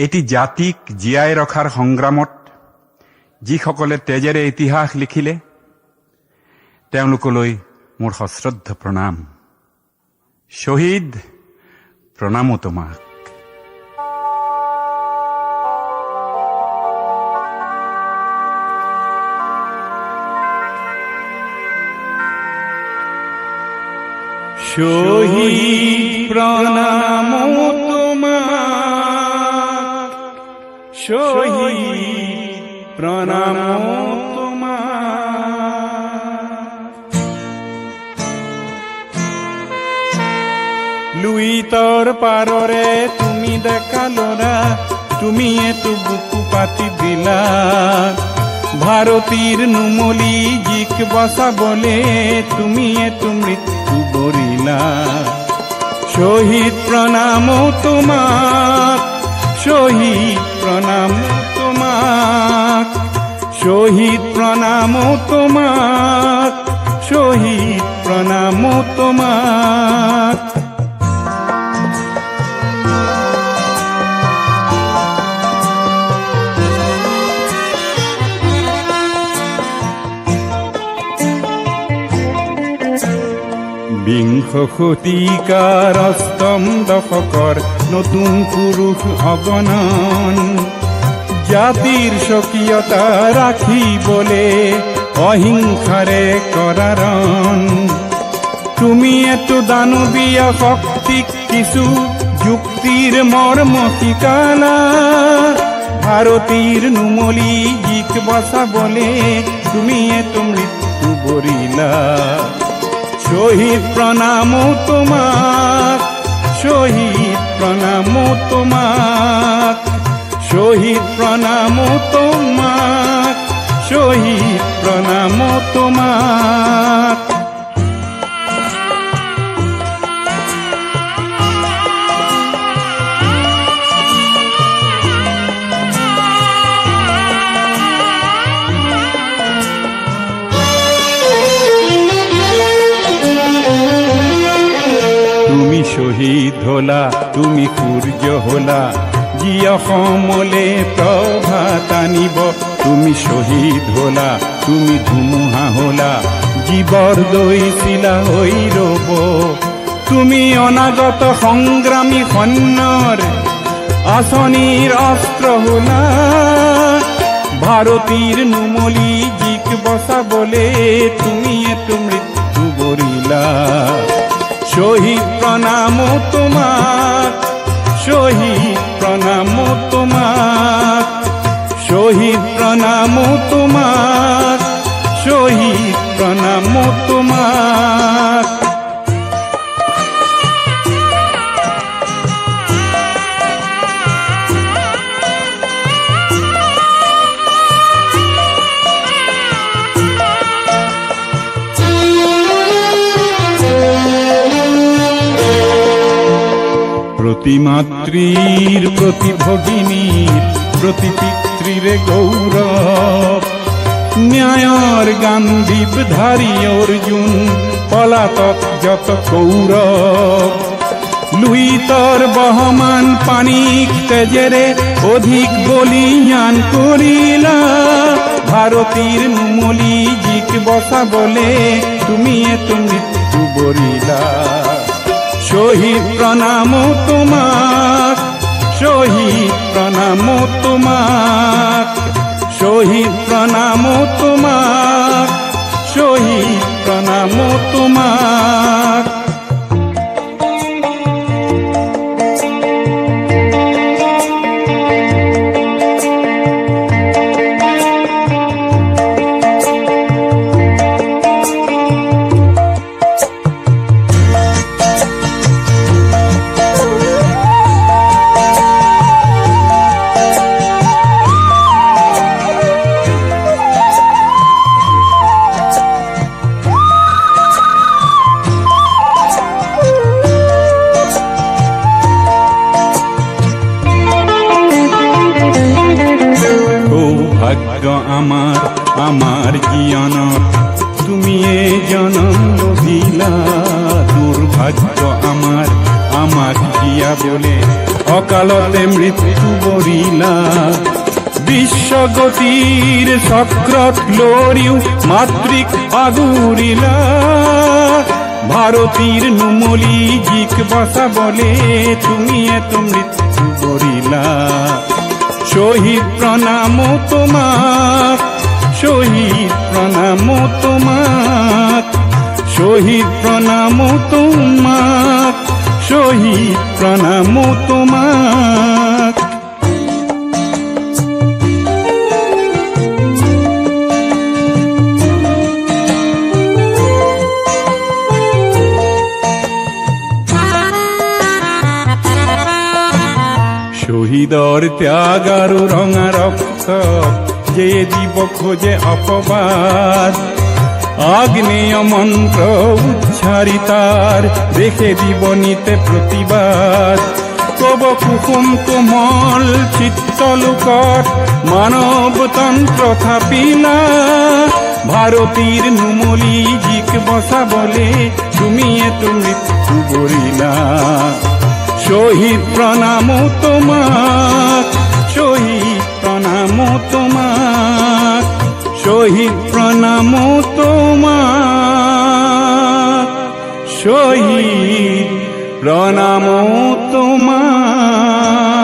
এটি জাতিক জীয়াই ৰখাৰ সংগ্ৰামত যিসকলে তেজেৰে ইতিহাস লিখিলে তেওঁলোকলৈ মোৰ সশ্ৰদ্ধ প্ৰণাম। শ্বহীদ, প্ৰণামো তোমাক। শহীদ প্রণামো তোমাক, শহীদ প্রণামো তোমাক। লুইতৰ পাৰৰে তুমি দেখা লৰা, তুমি এটো বুকু পাতি দিলা। ভাৰতীৰ নুমলী জিক বচাবলে তুমি এটো মৃত্যু বৰিলা। শহীদ প্ৰণামো তোমাক, শহীদ প্ৰণামো তোমাক, শহীদ প্ৰণামো তোমাক, শহীদ প্ৰণামো তোমাক। বিংশ শতিকাৰ অষ্টম দশকৰ নতুন পুৰুষ অগণন, জাতিৰ স্বকীয়তা ৰাখিবলে অহিংসাৰে কৰাৰণ। তুমি এটো দানৱীয় শক্তিক কিছু যুক্তিৰ মৰ্ম শিকালা। ভাৰতীৰ নুমলী জিক বচাবলে তুমি এটো মৃত্যু বৰিলা। শহীদ প্ৰণামো তোমাক, শহীদ প্ৰণামো তোমাক, শহীদ প্ৰণামো তোমাক, শহীদ প্ৰণামো তোমাক। তুমি শহীদ হলা, তুমি সূৰ্য হলা, যি অসমলে প্ৰভাত আনিব। তুমি শহীদ হলা, তুমি ধুমুহা হলা, জীৱৰ দৈছিলা হৈ ৰব। তুমি অনাগত সংগ্ৰামী সৈন্যৰ আঁচনিৰ অস্ত্ৰ হলা। ভাৰতীৰ নুমলী জিক বচাবলে তুমি এটো মৃত্যু বৰিলা। শহীদ প্ৰণামো তোমাক, শহীদ প্ৰণামো তোমাক, শহীদ প্ৰণামো তোমাক, শহীদ প্ৰণামো তোমাক। প্রতি মাতৃর, প্রতি ভগিনীর, প্রতি পিতৃর গৌরব। ন্যায়র গান্ধীবধারী অর্জুন, পলাতক যত কৌরব। লুইতর বহমান পানিক তেজেরে অধিক বলিয়ান করিলা। ভারতীর নুমলী জিক বচাবলে তুমি এটো মৃত্যু বৰিলা। শহীদ প্ৰণামো তোমাক, শহীদ প্ৰণামো তোমাক, শহীদ প্ৰণামো তোমাক, শহীদ প্ৰণামো তোমাক। আমার আমার জীবনত তুমি জনম দিলা। দুর্ভাগ্য আমার আমাক দিয়া বলে অকালতে মৃত্যু বরিলা বিশ্বগতির চক্ৰত লৰিও মাতৃক আগুৰিলা ভাৰতীৰ নুমলী জীক বচাবলে তুমি এত মৃত্যু বৰিলা শহীদ প্ৰণাম তোমাক শহীদ প্ৰণাম তোমাক শহীদ প্ৰণাম তোমাক শহীদ প্ৰণাম তোমাক শহীদৰ ত্যাগ আৰু ৰঙা ৰক্ত যে দিব খোজে অপবাদ আগ্নেয় মন্ত্র উচ্চারিতার দেখে দিব নিতে প্রতিবাদ কব কুসুম কোমল চিত্তলোকত মানৱতন্ত্ৰ থাপিলা ভাৰতীৰ নুমলী জীক বচাবলে তুমি এত মৃত্যু বৰিলা শহীদ প্ৰণাম তোমাক শহীদ প্ৰণাম তোমাক শহীদ প্ৰণাম তোমাক শহীদ প্ৰণাম তোমাক